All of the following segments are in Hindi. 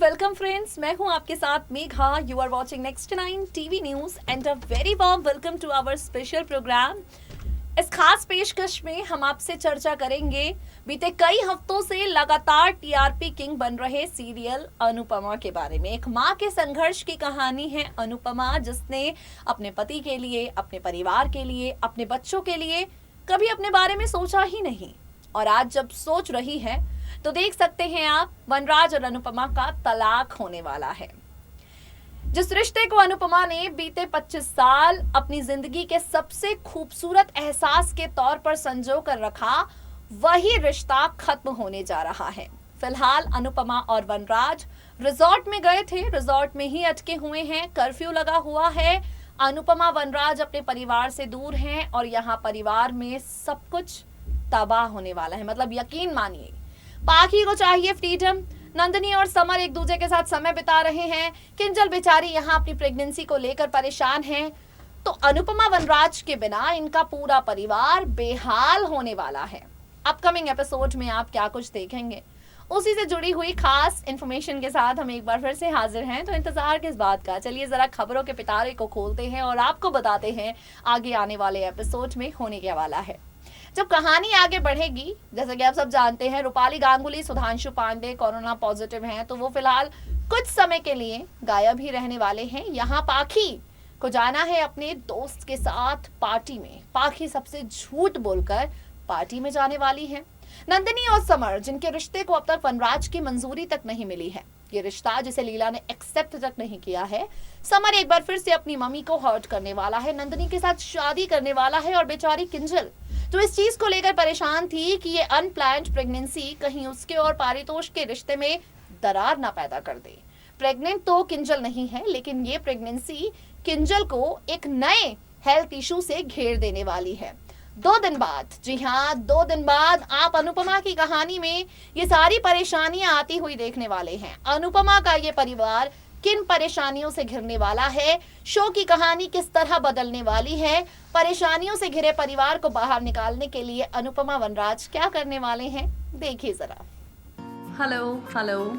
वेलकम फ्रेंड्स, मैं हूं आपके साथ Megha. You are watching next 9 TV news and a very warm welcome to our special programme. इस खास पेशकश में हम आपसे चर्चा करेंगे बीते कई हफ्तों से लगातार टीआरपी किंग बन रहे सीरियल अनुपमा के बारे में। एक माँ के संघर्ष की कहानी है अनुपमा, जिसने अपने पति के लिए, अपने परिवार के लिए, अपने बच्चों के लिए कभी अपने बारे में सोचा ही नहीं, और आज जब सोच रही है तो देख सकते हैं आप, वनराज और अनुपमा का तलाक होने वाला है। जिस रिश्ते को अनुपमा ने बीते 25 साल अपनी जिंदगी के सबसे खूबसूरत एहसास के तौर पर संजो कर रखा, वही रिश्ता खत्म होने जा रहा है। फिलहाल अनुपमा और वनराज रिजॉर्ट में गए थे, रिजॉर्ट में ही अटके हुए हैं। कर्फ्यू लगा हुआ है। अनुपमा वनराज अपने परिवार से दूर हैं और यहाँ परिवार में सब कुछ तबाह होने वाला है। मतलब यकीन मानिए, पाखी को चाहिए फ्रीडम। नंदिनी और समर एक दूसरे के साथ समय बिता रहे हैं। किंजल बेचारी यहाँ अपनी प्रेगनेंसी को लेकर परेशान है। तो अनुपमा वनराज के बिना इनका पूरा परिवार बेहाल होने वाला है। अपकमिंग एपिसोड में आप क्या कुछ देखेंगे, उसी से जुड़ी हुई खास इंफॉर्मेशन के साथ हम एक बार फिर से हाजिर हैं। तो इंतजार किस बात का, चलिए जरा खबरों के पिटारे को खोलते हैं और आपको बताते हैं आगे आने वाले एपिसोड में होने क्या वाला है। जब कहानी आगे बढ़ेगी, जैसे कि आप सब जानते हैं, रूपाली गांगुली, सुधांशु पांडे कोरोना पॉजिटिव हैं, तो वो फिलहाल कुछ समय के लिए गायब ही रहने वाले हैं। यहाँ पाखी को जाना है अपने दोस्त के साथ पार्टी में। पाखी सबसे झूठ बोलकर पार्टी में जाने वाली है। नंदिनी और समर, जिनके रिश्ते को अब तक वनराज की मंजूरी तक नहीं मिली है, ये रिश्ता जिसे लीला ने एक्सेप्ट तक नहीं किया है। समर एक बार फिर से अपनी मम्मी को हर्ट करने वाला है, नंदिनी के साथ शादी करने वाला है, और बेचारी किंजल जो इस चीज को लेकर परेशान थी कि ये अनप्लान्ड प्रेगनेंसी कहीं उसके और पारितोष के रिश्ते में दरार ना पैदा कर दे। प्रेग्नेंट तो किंजल नहीं है, लेकिन ये प्रेगनेंसी किंजल को एक नए हेल्थ इशू से घेर देने वाली है। 2 दिन बाद, जी हाँ 2 दिन बाद आप अनुपमा की कहानी में ये सारी परेशानियां आती हुई देखने वाले हैं। अनुपमा का ये परिवार किन परेशानियों से घिरने वाला है, शो की कहानी किस तरह बदलने वाली है, परेशानियों से घिरे परिवार को बाहर निकालने के लिए अनुपमा वनराज क्या करने वाले हैं, देखिए जरा। हेलो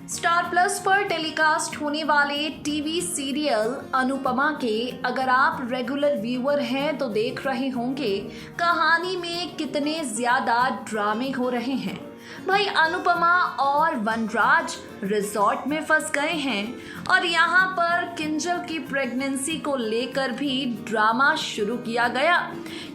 स्टार प्लस पर टेलीकास्ट होने वाले टीवी सीरियल अनुपमा के अगर आप रेगुलर व्यूअर हैं तो देख रहे होंगे कहानी में कितने ज्यादा ड्रामे हो रहे हैं। भाई, अनुपमा और वनराज रिजॉर्ट में फंस गए हैं और यहाँ पर किंजल की प्रेगनेंसी को लेकर भी ड्रामा शुरू किया गया।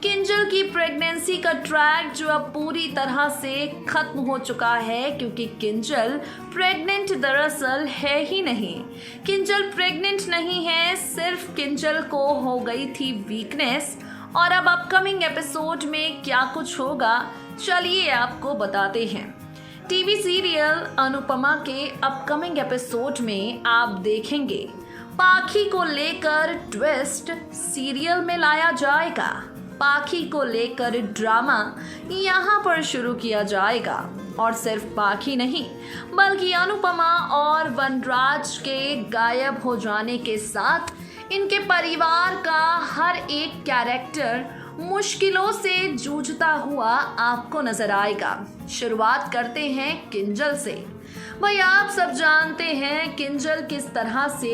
किंजल की प्रेगनेंसी का ट्रैक जो अब पूरी तरह से खत्म हो चुका है, क्योंकि किंजल प्रेग्नेंट दरअसल है ही नहीं। किंजल प्रेग्नेंट नहीं है, सिर्फ किंजल को हो गई थी वीकनेस। और अब अपकमिंग एपिसोड में क्या कुछ होगा, चलिए आपको बताते हैं। टीवी सीरियल अनुपमा के अपकमिंग एपिसोड में आप देखेंगे पाखी को लेकर ट्विस्ट सीरियल में लाया जाएगा। पाखी को लेकर ड्रामा यहाँ पर शुरू किया जाएगा, और सिर्फ पाखी नहीं बल्कि अनुपमा और वनराज के गायब हो जाने के साथ इनके परिवार का हर एक कैरेक्टर मुश्किलों से जूझता हुआ आपको नजर आएगा। शुरुआत करते हैं किंजल से। भाई, आप सब जानते हैं किंजल किस तरह से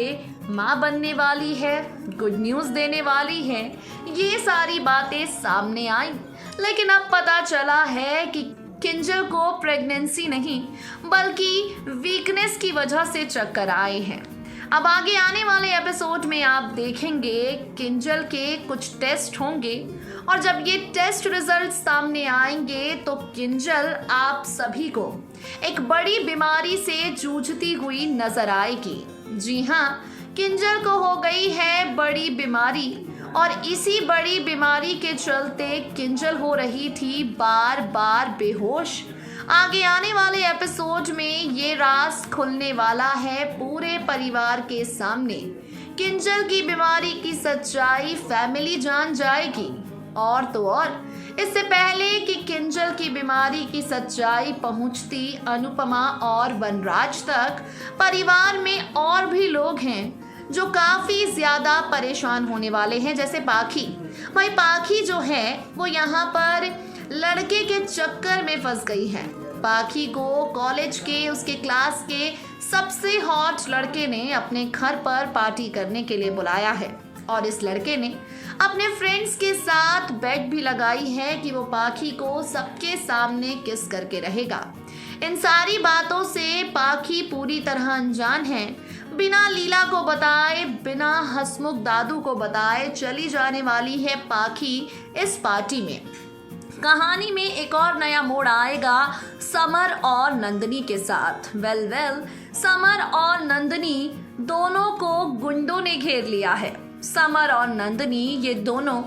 माँ बनने वाली है, गुड न्यूज़ देने वाली है। ये सारी बातें सामने आई, लेकिन अब पता चला है कि किंजल को प्रेगनेंसी नहीं बल्कि वीकनेस की वजह से चक्कर आए हैं। अब आगे आने वाले एपिसोड में आप देखेंगे किंजल के कुछ टेस्ट होंगे, और जब ये टेस्ट रिजल्ट सामने आएंगे तो किंजल आप सभी को एक बड़ी बीमारी से जूझती हुई नजर आएगी। जी हाँ, किंजल को हो गई है बड़ी बीमारी, और इसी बड़ी बीमारी के चलते किंजल हो रही थी बार बार बेहोश। आगे आने वाले एपिसोड में ये राज खुलने वाला है पूरे परिवार के सामने। किंजल की बीमारी की सच्चाई फैमिली जान जाएगी, और तो और इससे पहले कि किंजल की बीमारी की सच्चाई पहुंचती अनुपमा और वनराज तक, परिवार में और भी लोग हैं जो काफी ज्यादा परेशान होने वाले हैं, जैसे पाखी। भाई, पाखी जो है वो यहाँ पर लड़के के चक्कर में फंस गई है। पाखी को कॉलेज के, उसके क्लास के सबसे हॉट लड़के ने अपने घर पर पार्टी करने के लिए बुलाया है और इस लड़के ने अपने फ्रेंड्स के साथ बेट भी लगाई है कि वो पाखी को सबके सामने किस करके रहेगा। इन सारी बातों से पाखी पूरी तरह अनजान है। बिना लीला को बताए, बिना हसमुख दादू को बताए चली जाने वाली है पाखी इस पार्टी में। कहानी में एक और नया मोड़ आएगा समर और नंदिनी के साथ। वेल समर और नंदिनी दोनों को गुंडों ने घेर लिया है। समर और नंदिनी ये दोनों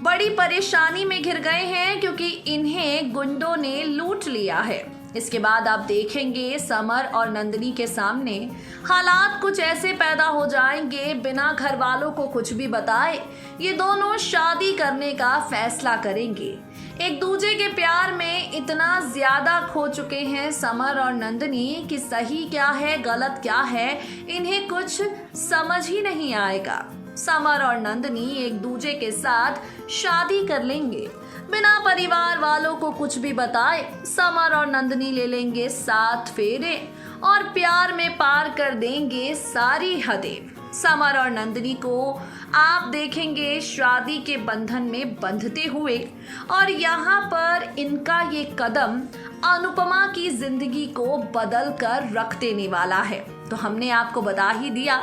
बड़ी परेशानी में घिर गए हैं क्योंकि इन्हें गुंडों ने लूट लिया है। इसके बाद आप देखेंगे समर और नंदिनी के सामने हालात कुछ ऐसे पैदा हो जाएंगे, बिना घर वालों को कुछ भी बताए ये दोनों शादी करने का फैसला करेंगे। एक दूसरे के प्यार में इतना ज्यादा खो चुके हैं समर और नंदिनी कि सही क्या है गलत क्या है इन्हें कुछ समझ ही नहीं आएगा। समर और नंदिनी एक दूसरे के साथ शादी कर लेंगे बिना परिवार वालों को कुछ भी बताए। समर और नंदिनी ले लेंगे 7 फेरे और प्यार में पार कर देंगे सारी हदें। समर और नंदिनी को आप देखेंगे शादी के बंधन में बंधते हुए और यहाँ पर इनका ये कदम अनुपमा की जिंदगी को बदल कर रख देने वाला है। तो हमने आपको बता ही दिया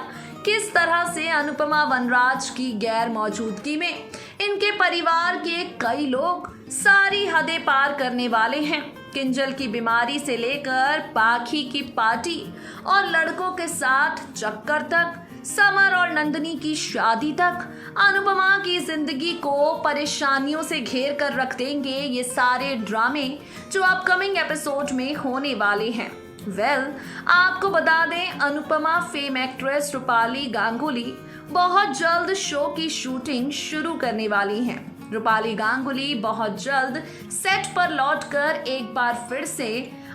किस तरह से अनुपमा वनराज की गैर मौजूदगी में इनके परिवार के कई लोग सारी हदें पार करने वाले हैं। किंजल की बीमारी से लेकर पाखी की पार्टी और लड़कों के साथ चक्कर तक, समर और नंदिनी की शादी तक, अनुपमा की जिंदगी को परेशानियों से घेर कर रख देंगे ये सारे ड्रामे जो अपकमिंग एपिसोड में होने वाले हैं। आपको बता दें अनुपमा फेम एक्ट्रेस रूपाली गांगुली बहुत जल्द शो की शूटिंग शुरू करने वाली हैं। रूपाली गांगुली बहुत जल्द सेट पर लौटकर एक बार फिर से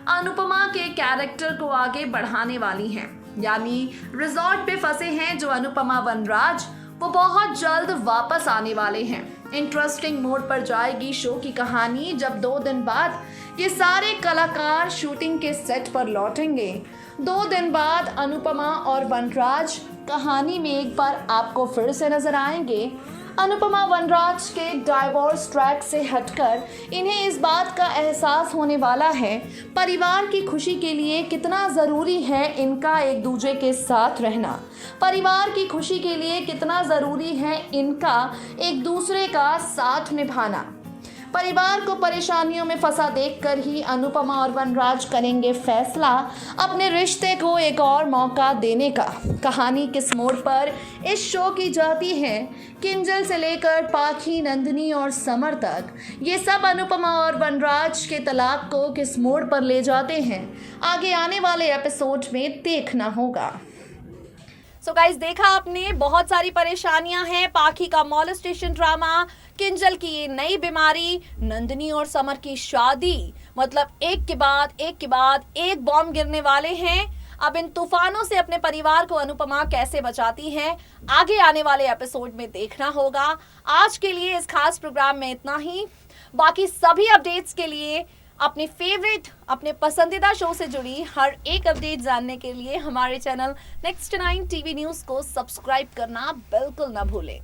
अनुपमा के कैरेक्टर को आगे बढ़ाने वाली हैं। यानी रिजॉर्ट पे फंसे हैं जो अनुपमा वनराज, वो बहुत जल्द वापस आने वाले हैं। इंटरेस्टिंग मोड पर जाएगी शो की कहानी जब 2 दिन बाद ये सारे कलाकार शूटिंग के सेट पर लौटेंगे। 2 दिन बाद अनुपमा और वनराज कहानी में एक बार आपको फिर से नजर आएंगे। अनुपमा वनराज के डाइवोर्स ट्रैक से हटकर इन्हें इस बात का एहसास होने वाला है परिवार की खुशी के लिए कितना ज़रूरी है इनका एक दूसरे के साथ रहना। परिवार की खुशी के लिए कितना ज़रूरी है इनका एक दूसरे का साथ निभाना। परिवार को परेशानियों में फंसा देखकर ही अनुपमा और वनराज करेंगे फैसला अपने रिश्ते को एक और मौका देने का। कहानी किस मोड़ पर इस शो की जाती है, किंजल से लेकर पाखी, नंदिनी और समर तक, ये सब अनुपमा और वनराज के तलाक को किस मोड़ पर ले जाते हैं, आगे आने वाले एपिसोड में देखना होगा। सो गाइस देखा आपने, बहुत सारी परेशानियां हैं। पाखी का मॉलेस्टेशन ड्रामा, किंजल की ये नई बीमारी, नंदिनी और समर की शादी, मतलब एक के बाद एक बॉम्ब गिरने वाले हैं। अब इन तूफानों से अपने परिवार को अनुपमा कैसे बचाती है, आगे आने वाले एपिसोड में देखना होगा। आज के लिए इस खास प्रोग्राम में इतना ही। बाकी सभी अपडेट्स के लिए अपने फेवरेट, अपने पसंदीदा शो से जुड़ी हर एक अपडेट जानने के लिए हमारे चैनल नेक्स्ट 9 टीवी न्यूज़ को सब्सक्राइब करना बिल्कुल ना भूलें।